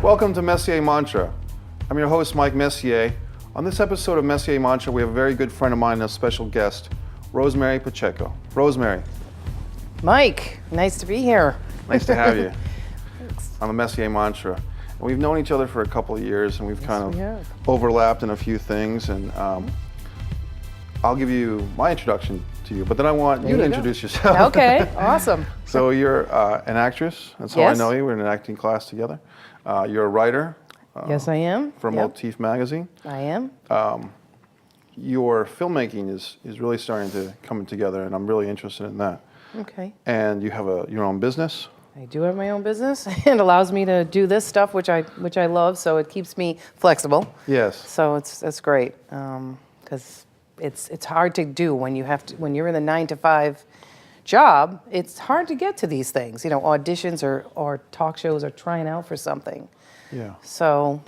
Welcome to Messier Mantra. I'm your host, Mike Messier. On this episode of Messier Mantra, we have a very good friend of mine and a special guest, Rosemary Pacheco. Rosemary. Mike, nice to be here. Nice to have you on the Messier Mantra. And we've known each other for a couple of years, and we've kind of overlapped in a few things. And I'll give you my introduction to you, but then I want you to introduce yourself. Okay, awesome. So you're an actress. That's how I know you. We're in an acting class together. You're a writer. Yes, I am. For Motif magazine. I am. Your filmmaking is really starting to come together, and I'm really interested in that. Okay. And you have your own business. I do have my own business, and allows me to do this stuff, which I love. So it keeps me flexible. Yes. So that's great, because it's hard to do when you're in the 9-to-5 job. It's hard to get to these things, auditions or talk shows or trying out for something. Yeah. So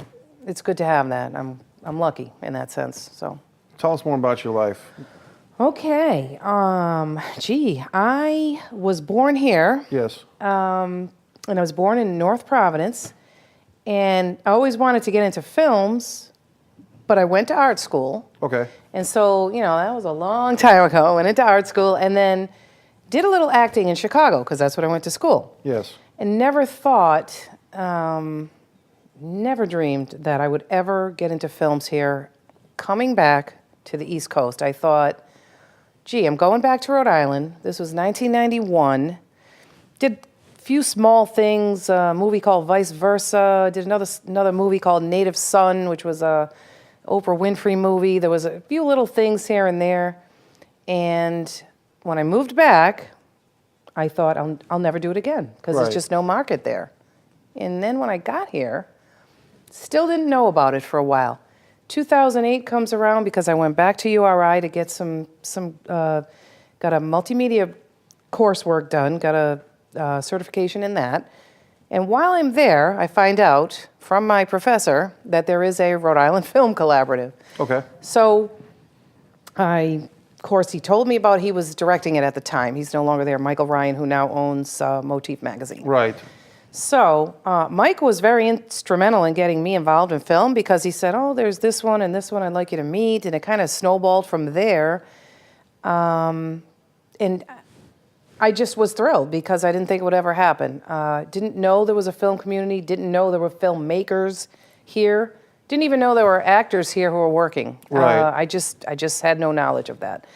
it's good to have that. I'm lucky in that sense. So. Tell us more about your life. Okay. I was born here. Yes. And I was born in North Providence, and I always wanted to get into films, but I went to art school. Okay. And so, that was a long time ago. I went into art school and then did a little acting in Chicago, because that's what I went to school. Yes. And never thought, never dreamed that I would ever get into films here. Coming back to the East Coast, I thought, gee, I'm going back to Rhode Island. This was 1991. Did a few small things, a movie called Vice Versa. Did another movie called Native Son, which was a Oprah Winfrey movie. There was a few little things here and there. And when I moved back, I thought I'll never do it again, because there's just no market there. And then when I got here, still didn't know about it for a while. 2008 comes around because I went back to URI to get got a multimedia coursework done, got a certification in that. And while I'm there, I find out from my professor that there is a Rhode Island Film Collaborative. Okay. So of course, he told me about, he was directing it at the time. He's no longer there, Michael Ryan, who now owns Motif magazine. Right. So Mike was very instrumental in getting me involved in film, because he said, oh, there's this one and this one I'd like you to meet. And it kind of snowballed from there. And I just was thrilled, because I didn't think it would ever happen. Didn't know there was a film community, didn't know there were filmmakers here, didn't even know there were actors here who were working. Right. I just had no knowledge of that.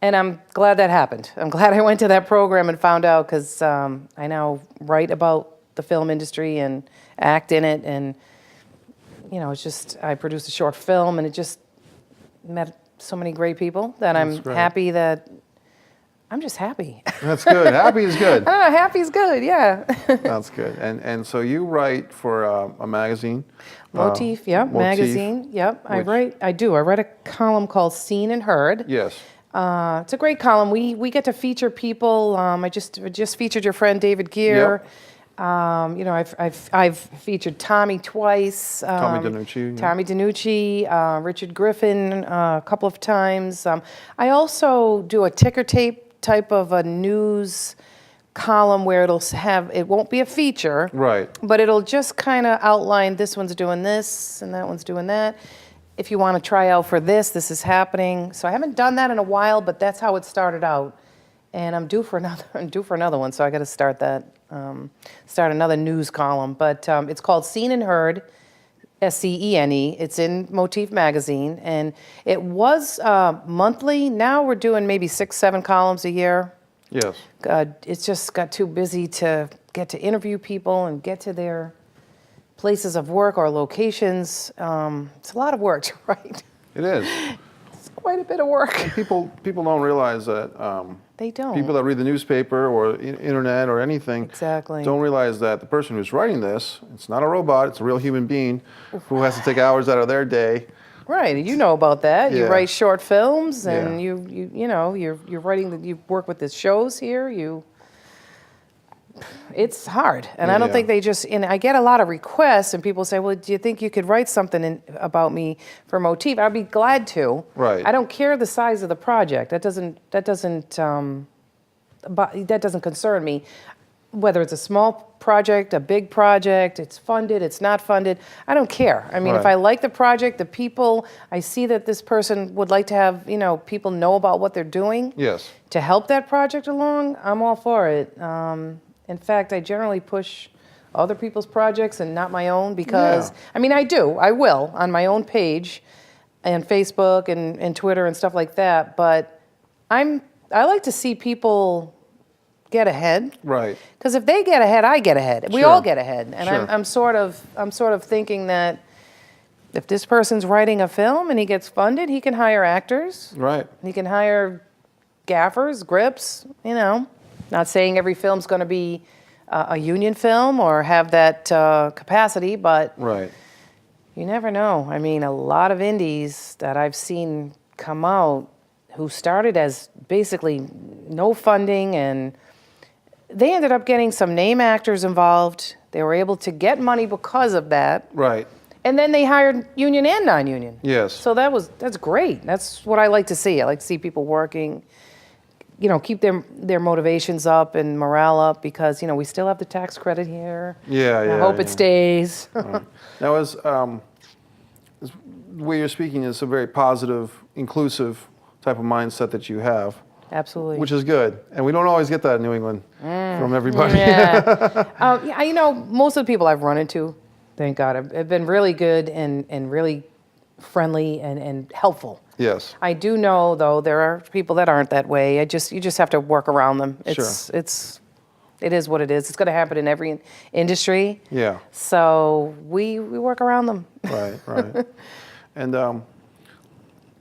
And I'm glad that happened. I'm glad I went to that program and found out, because I now write about the film industry and act in it. And, it's just, I produced a short film, and it just met so many great people that I'm happy that, I'm just happy. That's good. Happy is good. I don't know, happy is good, yeah. That's good. And so you write for a magazine. Motif, magazine, I write a column called Seen and Heard. Yes. It's a great column. We get to feature people. I just featured your friend David Gear. Yep. I've featured Tommy twice. Tommy DeNucci. Tommy DeNucci, Richard Griffin a couple of times. I also do a ticker tape type of a news column where it won't be a feature. Right. But it'll just kind of outline, this one's doing this and that one's doing that. If you want to try out for this is happening. So I haven't done that in a while, but that's how it started out. And I'm due for another one, so I got to start that, start another news column. But it's called Seen and Heard, SCENE. It's in Motif magazine, and it was monthly. Now we're doing maybe 6-7 columns a year. Yes. It's just got too busy to get to interview people and get to their places of work or locations. It's a lot of work to write. It is. It's quite a bit of work. And people don't realize that. They don't. People that read the newspaper or internet or anything don't realize that the person who's writing this, it's not a robot, it's a real human being who has to take hours out of their day. Right, you know about that. You write short films, and you're writing. You work with the shows here. It's hard, and I don't think they just. And I get a lot of requests, and people say, "Well, do you think you could write something about me for Motif?" I'd be glad to. Right. I don't care the size of the project. That doesn't concern me. whether it's a small project, a big project, it's funded, it's not funded, I don't care. I mean, if I like the project, the people, I see that this person would like to have, people know about what they're doing. Yes. To help that project along, I'm all for it. In fact, I generally push other people's projects and not my own because, I mean, I will on my own page and Facebook and Twitter and stuff like that, but I like to see people get ahead. Right. Because if they get ahead, I get ahead. We all get ahead. And I'm sort of thinking that if this person's writing a film and he gets funded, he can hire actors. Right. He can hire gaffers, grips, Not saying every film's going to be a union film or have that capacity, but right. You never know. I mean, a lot of indies that I've seen come out who started as basically no funding, and they ended up getting some name actors involved. They were able to get money because of that. Right. And then they hired union and non-union. Yes. So that's great. That's what I like to see. I like to see people working, keep their motivations up and morale up because, we still have the tax credit here. Yeah. I hope it stays. Right. Now, the way you're speaking is a very positive, inclusive type of mindset that you have. Absolutely. Which is good. And we don't always get that in New England from everybody. Yeah. Most of the people I've run into, thank God, have been really good and really friendly and helpful. Yes. I do know, though, there are people that aren't that way. You just have to work around them. It is what it is. It's going to happen in every industry. Yeah. So we work around them. Right. And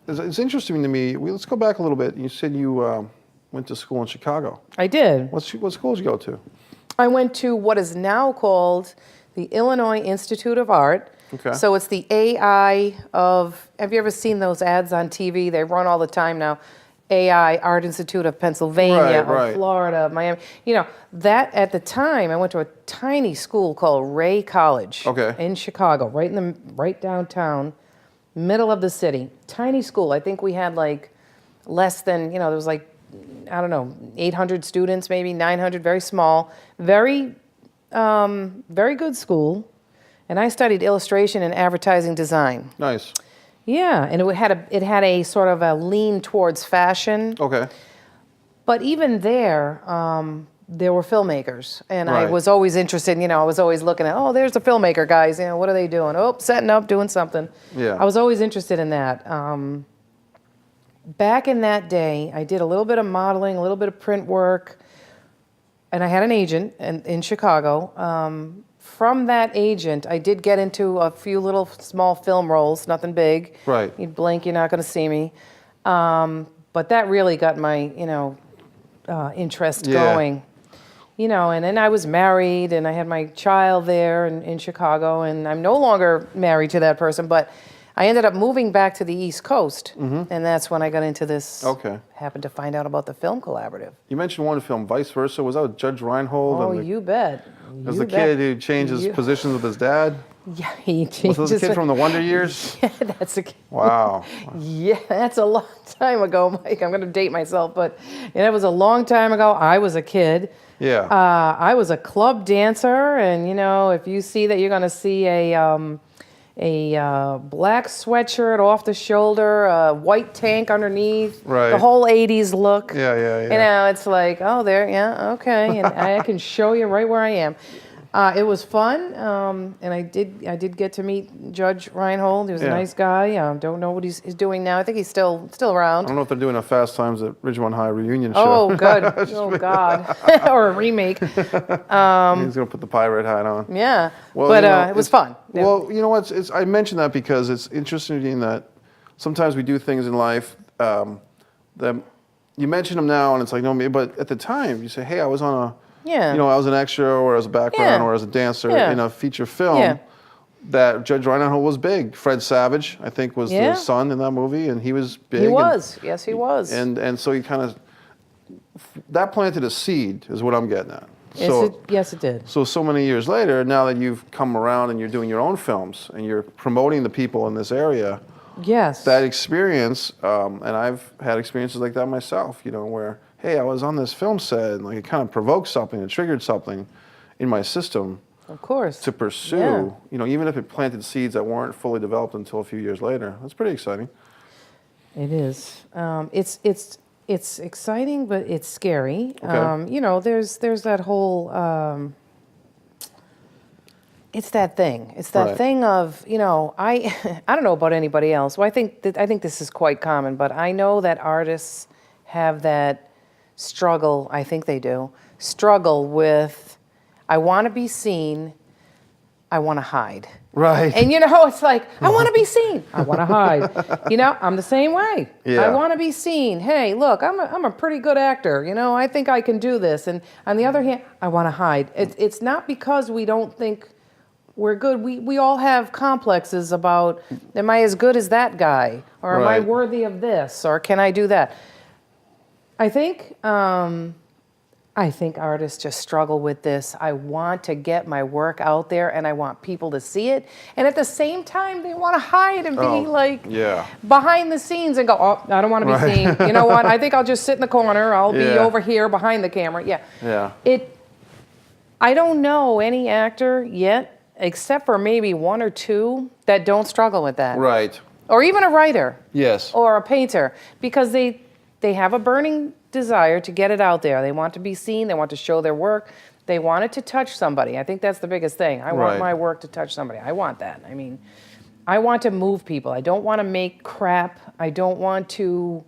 it's interesting to me. Let's go back a little bit. You said you went to school in Chicago. I did. What school did you go to? I went to what is now called the Illinois Institute of Art. Okay. So it's the AI of, have you ever seen those ads on TV? They run all the time now. AI, Art Institute of Pennsylvania, of Florida, Miami. That at the time, I went to a tiny school called Ray College in Chicago, right downtown, middle of the city. Tiny school. I think we had like less than, there was like, 800 students, maybe 900, very small. Very good school. And I studied illustration and advertising design. Nice. Yeah, and it had a sort of a lean towards fashion. Okay. But even there were filmmakers, and I was always interested. I was always looking at, there's a filmmaker, guys. What are they doing? Setting up, doing something. Yeah. I was always interested in that. Back in that day, I did a little bit of modeling, a little bit of print work, and I had an agent in Chicago. From that agent, I did get into a few little small film roles, nothing big. Right. You'd blink, you're not going to see me. But that really got my, interest going. And then I was married, and I had my child there in Chicago, and I'm no longer married to that person, but I ended up moving back to the East Coast, and that's when I got into this. Okay. Happened to find out about the Film Collaborative. You mentioned one film, Vice Versa. Was that with Judge Reinhold? Oh, you bet. Was the kid who changed his positions with his dad? Yeah, he changed. Was this a kid from the Wonder Years? Yeah, that's a kid. Wow. Yeah, that's a long time ago, Mike. I'm going to date myself, but it was a long time ago. I was a kid. Yeah. I was a club dancer, and if you see that, you're going to see a black sweatshirt off the shoulder, a white tank underneath, the whole 80s look. Yeah. It's like, okay, and I can show you right where I am. It was fun, and I did get to meet Judge Reinhold. He was a nice guy. Don't know what he's doing now. I think he's still around. I don't know if they're doing a Fast Times at Ridgemont High reunion show. Oh, good. Oh, God. Or a remake. He's going to put the pirate hat on. Yeah, well, but it was fun. Well, you know what? I mention that because it's interesting that sometimes we do things in life that you mention them now, and it's like, no, but at the time, you say, hey, I was on a... Yeah. I was an extra or as a background or as a dancer in a feature film that Judge Reinhold was big. Fred Savage, I think, was the son in that movie, and he was big. He was. Yes, he was. And so he kind of... That planted a seed, is what I'm getting at. Yes, it did. So many years later, now that you've come around and you're doing your own films and you're promoting the people in this area... Yes. That experience, and I've had experiences like that myself, where hey, I was on this film set, and like it kind of provoked something, it triggered something in my system. Of course. To pursue, Yeah. you know, even if it planted seeds that weren't fully developed until a few years later. That's pretty exciting. It is. It's exciting, but it's scary. Okay. You know, there's that whole. It's that thing. It's that Right. thing of, you know, I don't know about anybody else. Well, I think this is quite common, but I know that artists have that struggle. I think they do struggle with. I want to be seen. I want to hide. Right. And you know, it's like, I want to be seen. I want to hide. You know, I'm the same way. Yeah. I want to be seen. Hey, look, I'm a pretty good actor. You know, I think I can do this. And on the other hand, I want to hide. It's not because we don't think we're good. We all have complexes about, am I as good as that guy? Or am I Right. worthy of this? Or can I do that? I think artists just struggle with this. I want to get my work out there and I want people to see it. And at the same time, they want to hide and be like yeah. behind the scenes and go, oh, I don't want to be Right. seen. You know what? I think I'll just sit in the corner. I'll be Yeah. over here behind the camera. Yeah. Yeah. I don't know any actor yet, except for maybe one or two, that don't struggle with that. Right. Or even a writer. Yes. Or a painter, because they have a burning desire to get it out there. They want to be seen. They want to show their work. They want it to touch somebody. I think that's the biggest thing. I want Right. my work to touch somebody. I want that. I mean, I want to move people. I don't want to make crap. I don't want to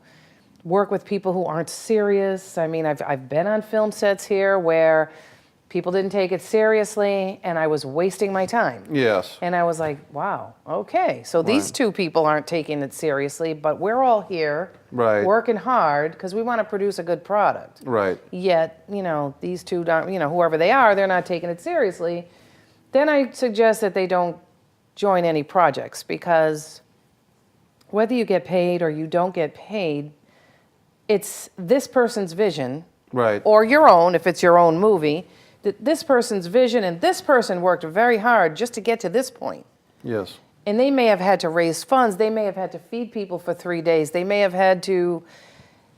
work with people who aren't serious. I mean, I've been on film sets here where people didn't take it seriously and I was wasting my time. Yes. And I was like, wow, okay. So these Right. two people aren't taking it seriously, but we're all here Right. working hard because we want to produce a good product. Right. Yet, you know, these two don't, you know, whoever they are, they're not taking it seriously. Then I suggest that they don't join any projects, because whether you get paid or you don't get paid, it's this person's vision, Right. or your own, if it's your own movie, that this person's vision, and this person worked very hard just to get to this point. Yes. And they may have had to raise funds. They may have had to feed people for 3 days. They may have had to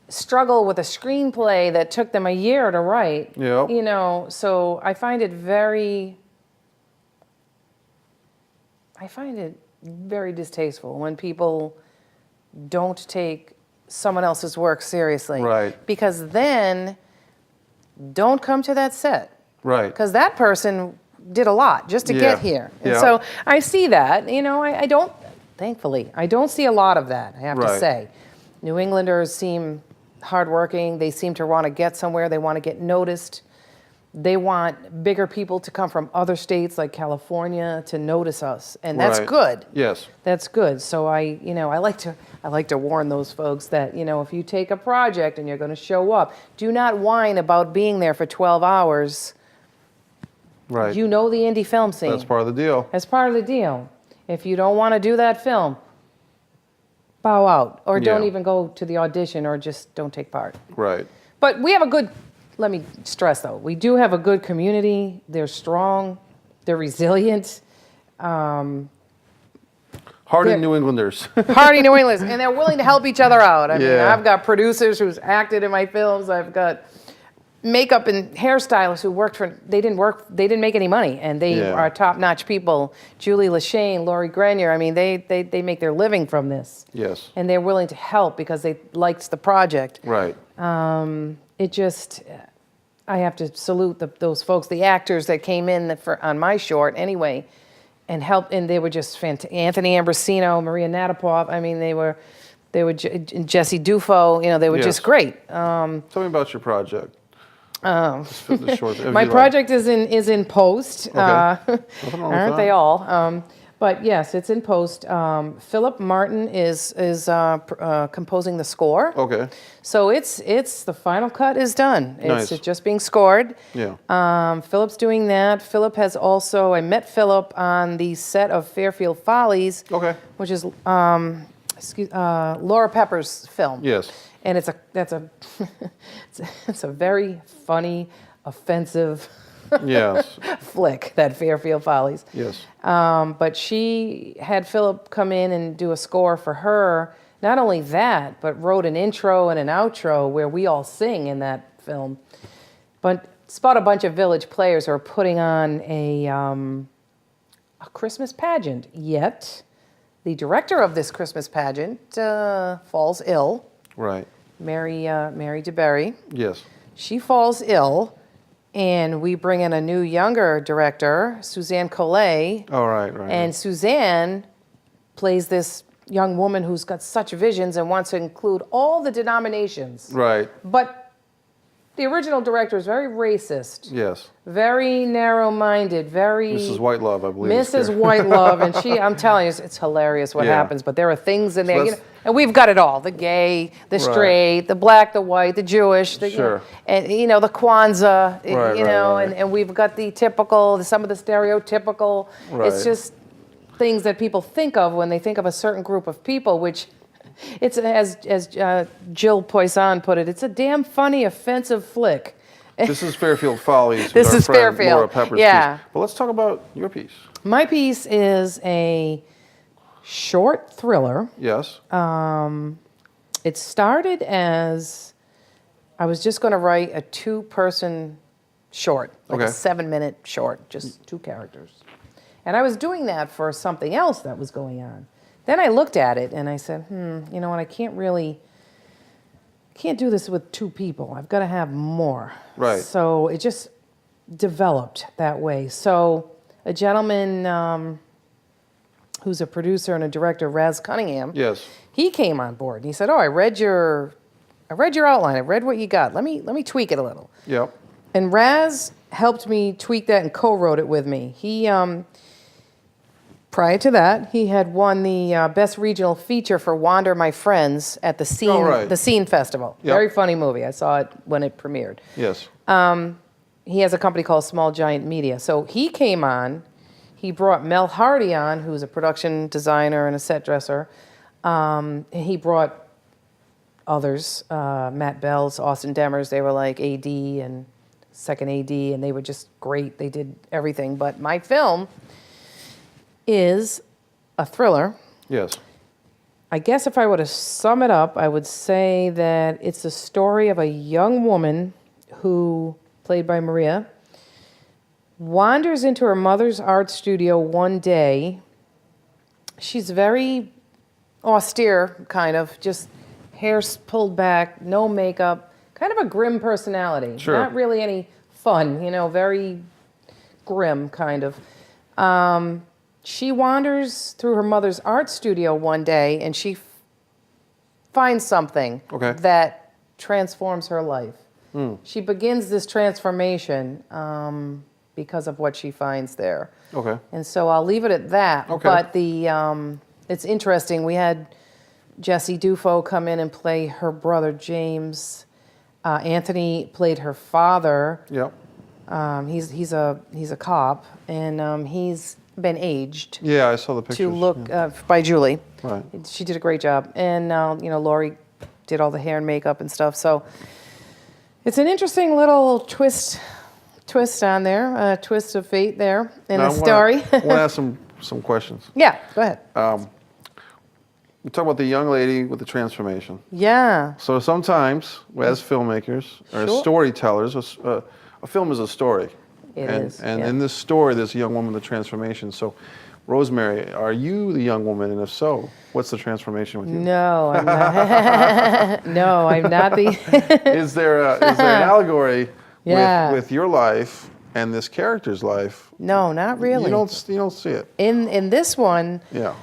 struggle with a screenplay that took them a year to write. Yep. You know, so I find it very distasteful when people don't take someone else's work seriously. Right. Because then don't come to that set. Right. Because that person did a lot just to Yeah. get here. And Yeah. so I see that, you know, I don't, thankfully, I don't see a lot of that, I have to Right. say. New Englanders seem hardworking. They seem to want to get somewhere. They want to get noticed. They want bigger people to come from other states like California to notice us. And that's Right. good. Yes. That's good. So I like to warn those folks that, you know, if you take a project and you're going to show up, do not whine about being there for 12 hours. Right. You know the indie film scene. That's part of the deal. That's part of the deal. If you don't want to do that film, bow out, or don't Yeah. even go to the audition, or just don't take part. Right. But we have a good, let me stress though, we do have a good community. They're strong. They're resilient. Hardened Yeah. New Englanders. Hardy New Englanders, and they're willing to help each other out. I mean, Yeah. I've got producers who's acted in my films. I've got makeup and hairstylists who worked for, they didn't make any money, and they Yeah. are top-notch people. Julie Lashane, Lori Grenier, I mean, they make their living from this. Yes. And they're willing to help because they liked the project. Right. It just, I have to salute those folks, the actors that came in on my short anyway, and helped, and they were just fantastic. Anthony Ambrosino, Maria Natapov, I mean, they were Jesse Dufo, you know, they were Yes. just great. Tell me about your project. Just fit the short, if My you like. project is in post. Okay. Nothing wrong with Aren't that. they all? But yes, it's in post. Philip Martin is composing the score. Okay. So it's the final cut is done. Nice. It's just being scored. Yeah. Philip's doing that. Philip has also, I met Philip on the set of Fairfield Follies, Okay. which is Laura Pepper's film. Yes. And it's a very funny, offensive Yes. flick, that Fairfield Follies. Yes. But she had Philip come in and do a score for her not only that, but wrote an intro and an outro where we all sing in that film. But it's about a bunch of village players who are putting on a Christmas pageant. Yet, the director of this Christmas pageant falls ill. Right. Mary DeBerry. Yes. She falls ill, and we bring in a new, younger director, Suzanne Collet. Oh, right. And Suzanne plays this young woman who's got such visions and wants to include all the denominations. Right. But the original director is very racist. Yes. Very narrow-minded, very... Mrs. Whitelove, I believe. Mrs. Whitelove, and I'm telling you, it's hilarious what happens, but there are things in there, and we've got it all, the gay, the straight, the black, the white, the Jewish, the, and the Kwanzaa, and we've got the typical, some of the stereotypical, it's just things that people think of when they think of a certain group of people, which... It's, as Jill Poisson put it, it's a damn funny, offensive flick. This is Fairfield Follies. This is Fairfield. Laura Pepper's piece. But let's talk about your piece. My piece is a short thriller. Yes. It started as I was just going to write a 2-person short, like a 7-minute short, just 2 characters. And I was doing that for something else that was going on. Then I looked at it and I said, you know what, I can't do this with 2 people. I've got to have more. Right. So it just developed that way. So a gentleman who's a producer and a director, Raz Cunningham, he came on board and he said, I read your outline. I read what you got. Let me tweak it a little. Yep. And Raz helped me tweak that and co-wrote it with me. He prior to that, he had won the Best Regional Feature for Wander My Friends at the Scene Festival. Yep. Very funny movie. I saw it when it premiered. Yes. He has a company called Small Giant Media. So he came on. He brought Mel Hardy on, who's a production designer and a set dresser. He brought others, Matt Bells, Austin Demers. They were like AD and second AD, and they were just great. They did everything. But my film is a thriller. Yes. I guess if I were to sum it up, I would say that it's the story of a young woman who, played by Maria, wanders into her mother's art studio one day. She's very austere, kind of, just hair pulled back, no makeup, kind of a grim personality. Sure. Not really any fun, very grim, kind of. She wanders through her mother's art studio one day, and she finds something that transforms her life. She begins this transformation because of what she finds there. Okay. And so I'll leave it at that. Okay. But it's interesting. We had Jessie Dufo come in and play her brother James. Anthony played her father. Yep. He's a cop, and he's been aged. Yeah, I saw the pictures. To look by Julie. Right. She did a great job, and Laurie did all the hair and makeup and stuff. So it's an interesting little twist on there, a twist of fate there in the story. I want to ask some questions. Yeah, go ahead. We talk about the young lady with the transformation. Yeah. So sometimes, as filmmakers or as storytellers, a film is a story. It is. And in this story, there's a young woman with a transformation. So, Rosemary, are you the young woman? And if so, what's the transformation with you? No, I'm not. No, I'm not the... Is there an allegory with your life and this character's life? No, not really. You don't see it. In this one... Yeah.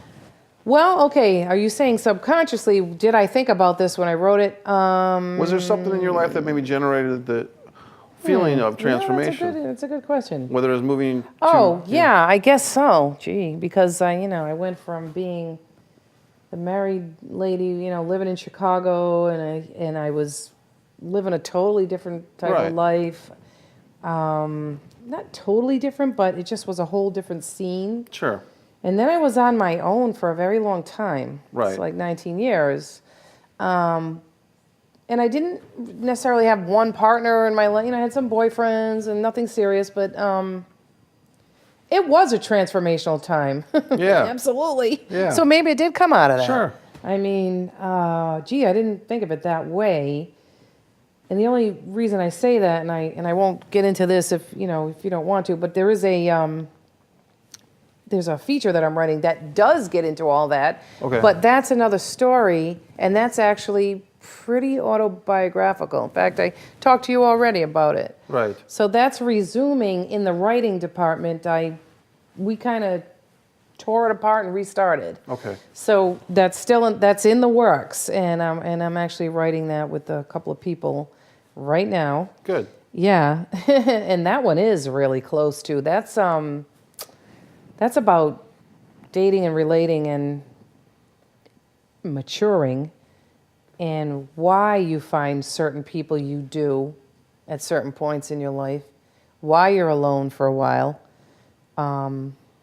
Well, okay, are you saying subconsciously, did I think about this when I wrote it? Was there something in your life that maybe generated the feeling of transformation? Yeah, that's a good question. Whether it was moving to... I guess so. Gee, because I went from being the married lady, living in Chicago, and I was living a totally different type of life. Not totally different, but it just was a whole different scene. Sure. And then I was on my own for a very long time. Right. It's like 19 years. And I didn't necessarily have one partner in my life. I had some boyfriends and nothing serious, but it was a transformational time. Yeah. Absolutely. Yeah. So maybe it did come out of that. Sure. I mean, gee, I didn't think of it that way. And the only reason I say that, and I won't get into this if you don't want to, but there's a feature that I'm writing that does get into all that. Okay. But that's another story, and that's actually pretty autobiographical. In fact, I talked to you already about it. Right. So that's resuming in the writing department. We kind of tore it apart and restarted. Okay. So that's in the works, and I'm actually writing that with a couple of people right now. Good. Yeah, and that one is really close to. That's about dating and relating and maturing, and why you find certain people you do at certain points in your life, why you're alone for a while,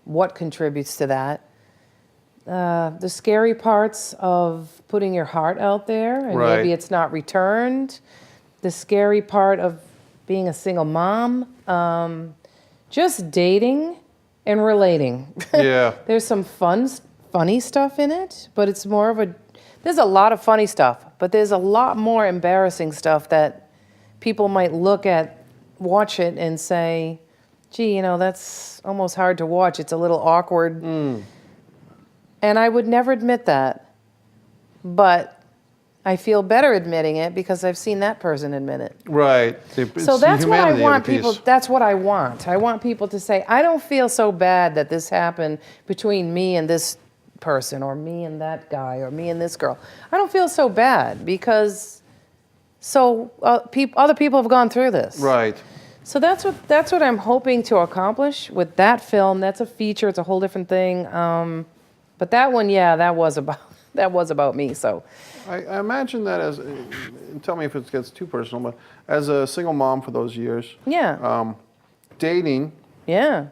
what contributes to that. The scary parts of putting your heart out there and Right. maybe it's not returned. The scary part of being a single mom. Just dating and relating. Yeah. There's some funny stuff in it, but it's more of there's a lot of funny stuff, but there's a lot more embarrassing stuff that people might watch it and say, gee, that's almost hard to watch. It's a little awkward. And I would never admit that. But I feel better admitting it because I've seen that person admit it. Right. So that's what I want people, that's what I want. I want people to say, I don't feel so bad that this happened between me and this person, or me and that guy, or me and this girl. I don't feel so bad because other people have gone through this. Right. So that's what I'm hoping to accomplish with that film. That's a feature. It's a whole different thing. But that one, yeah, that was about me. So I imagine that as, tell me if it gets too personal, but as a single mom for those years, yeah, dating, yeah,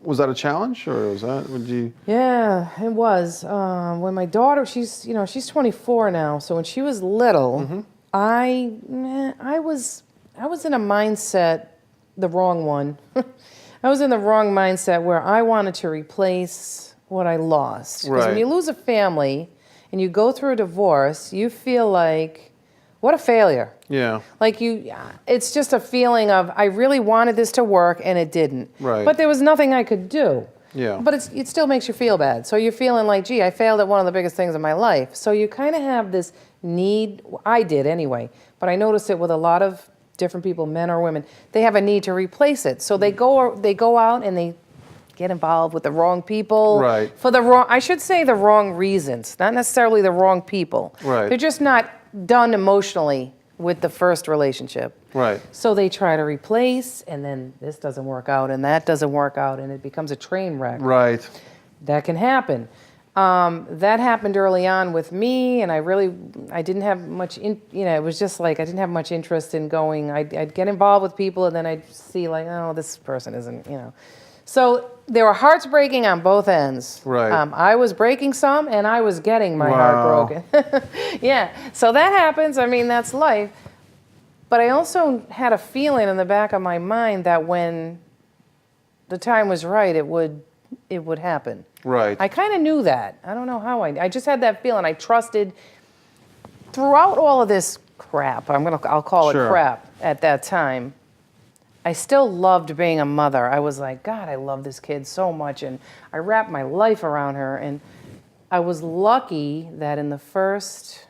was that a challenge, or would you? Yeah, it was. When my daughter, she's 24 now. So when she was little, I was in a mindset, the wrong one. I was in the wrong mindset where I wanted to replace what I lost. Because when Right. you lose a family and you go through a divorce, you feel like, what a failure. Yeah. Like it's just a feeling of, I really wanted this to work and it didn't. Right. But there was nothing I could do. Yeah. But it still makes you feel bad. So you're feeling like, gee, I failed at one of the biggest things in my life. So you kind of have this need, I did anyway, but I noticed it with a lot of different people, men or women, they have a need to replace it. So they go out and they get involved with the wrong people. Right. I should say the wrong reasons, not necessarily the wrong people. Right. They're just not done emotionally with the first relationship. Right. So they try to replace, and then this doesn't work out, and that doesn't work out, and it becomes a train wreck. Right. That can happen. That happened early on with me, and I didn't have much, it was just like I didn't have much interest in going. I'd get involved with people, and then I'd see like, oh, this person isn't, So there were hearts breaking on both ends. Right. I was breaking some, and I was getting my heart broken. Yeah, so that happens. I mean, that's life. But I also had a feeling in the back of my mind that when the time was right, it would happen. Right. I kind of knew that. I don't know how I just had that feeling. I trusted throughout all of this crap. I'll call it Sure. crap at that time. I still loved being a mother. I was like, God, I love this kid so much, and I wrapped my life around her. And I was lucky that in the first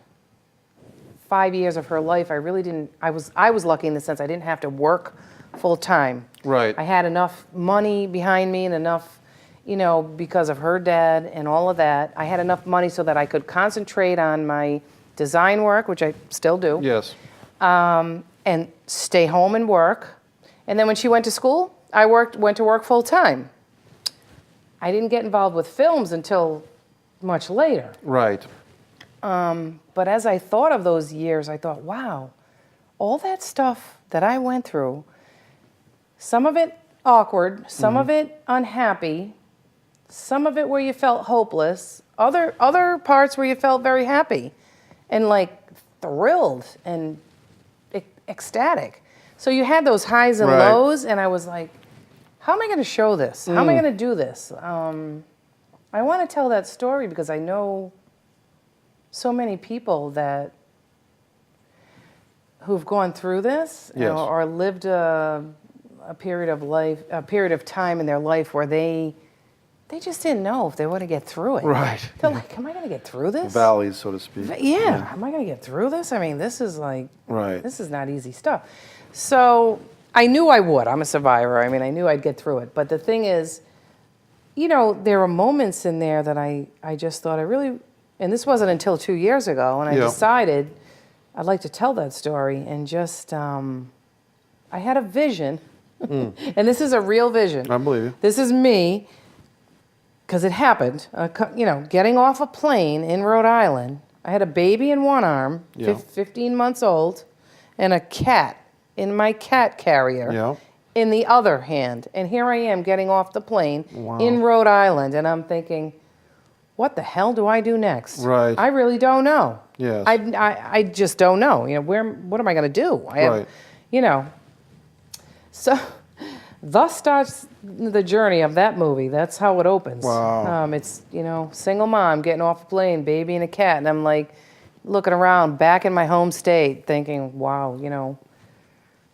5 years of her life, I really didn't. I was lucky in the sense I didn't have to work full time. Right. I had enough money behind me and enough, because of her dad and all of that. I had enough money so that I could concentrate on my design work, which I still do. Yes. And stay home and work. And then when she went to school, I went to work full time. I didn't get involved with films until much later. Right. But as I thought of those years, I thought, wow, all that stuff that I went through, some of it awkward, some of it unhappy, some of it where you felt hopeless, other parts where you felt very happy and like thrilled and ecstatic. So you had those highs and Right. lows, and I was like, how am I going to show this? How am I going to do this? I want to tell that story because I know so many people who've gone through this, you know, or lived a period of time in their life where they just didn't know if they were going to get through it. Right. They're like, am I going to get through this? Valleys, so to speak. Yeah. Am I going to get through this? I mean, this is like, right. This is not easy stuff. So I knew I would. I'm a survivor. I mean, I knew I'd get through it. But the thing is, you know, there were moments in there that I just thought and this wasn't until 2 years ago, and I decided I'd like to tell that story, and just, I had a vision, and this is a real vision. I believe you. This is me, because it happened, you know, getting off a plane in Rhode Island. I had a baby in one arm, 15 months old, and a cat in my cat carrier in the other hand. And here I am getting off the plane in Rhode Island, and I'm thinking, what the hell do I do next? Right. I really don't know. Yes. I just don't know. You know, what am I going to do? I have, you know. So thus starts the journey of that movie. That's how it opens. Wow. It's, you know, single mom getting off a plane, baby and a cat, and I'm like looking around back in my home state thinking, wow, you know,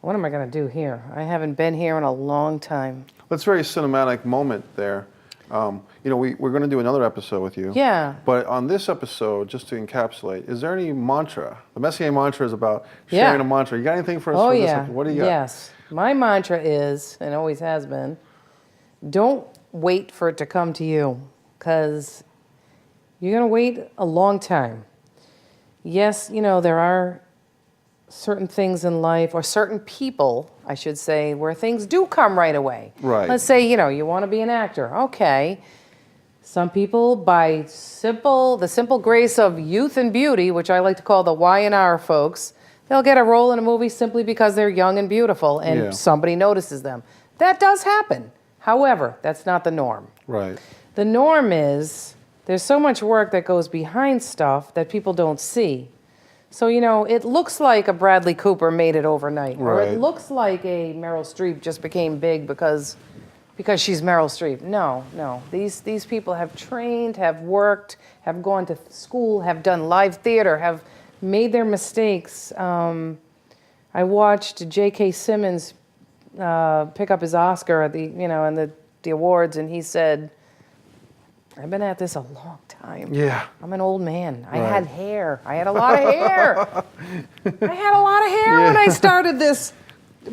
what am I going to do here? I haven't been here in a long time. That's a very cinematic moment there. You know, we're going to do another episode with you. Yeah. But on this episode, just to encapsulate, is there any mantra? The Messier mantra is about sharing a mantra. You got anything for us for this episode? What do you got? Yes. My mantra is, and always has been, don't wait for it to come to you, because you're going to wait a long time. Yes, you know, there are certain things in life, or certain people, I should say, where things do come right away. Right. Let's say, you know, you want to be an actor. Okay. Some people, by the simple grace of youth and beauty, which I like to call the Y&R folks, they'll get a role in a movie simply because they're young and beautiful and somebody notices them. That does happen. However, that's not the norm. Right. The norm is there's so much work that goes behind stuff that people don't see. So, you know, it looks like a Bradley Cooper made it overnight. Or it looks like a Meryl Streep just became big because she's Meryl Streep. No. These people have trained, have worked, have gone to school, have done live theater, have made their mistakes. I watched J.K. Simmons pick up his Oscar at the awards, and he said, I've been at this a long time. Yeah. I'm an old man. I had hair. I had a lot of hair. I had a lot of hair when I started this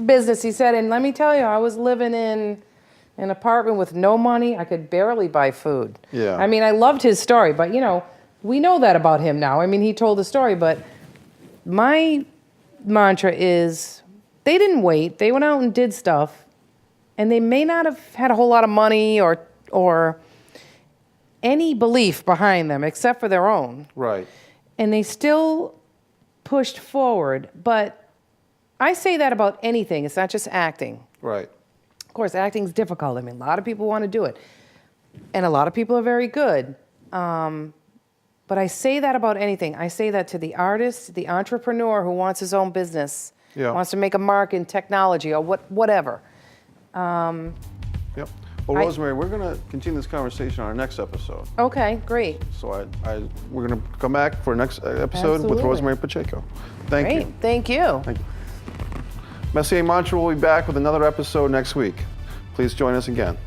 business, he said. And let me tell you, I was living in an apartment with no money. I could barely buy food. Yeah. I mean, I loved his story, but, you know, we know that about him now. I mean, he told the story, but my mantra is they didn't wait. They went out and did stuff, and they may not have had a whole lot of money or any belief behind them except for their own. Right. And they still pushed forward. But I say that about anything. It's not just acting. Right. Of course, acting's difficult. I mean, a lot of people want to do it. And a lot of people are very good. But I say that about anything. I say that to the artist, the entrepreneur who wants his own business, wants to make a mark in technology or whatever. Yep. Well, Rosemary, we're going to continue this conversation on our next episode. Okay, great. So we're going to come back for our next episode with Rosemary Pacheco. Thank you. Thank you. Thank you. Messier Mantra will be back with another episode next week. Please join us again.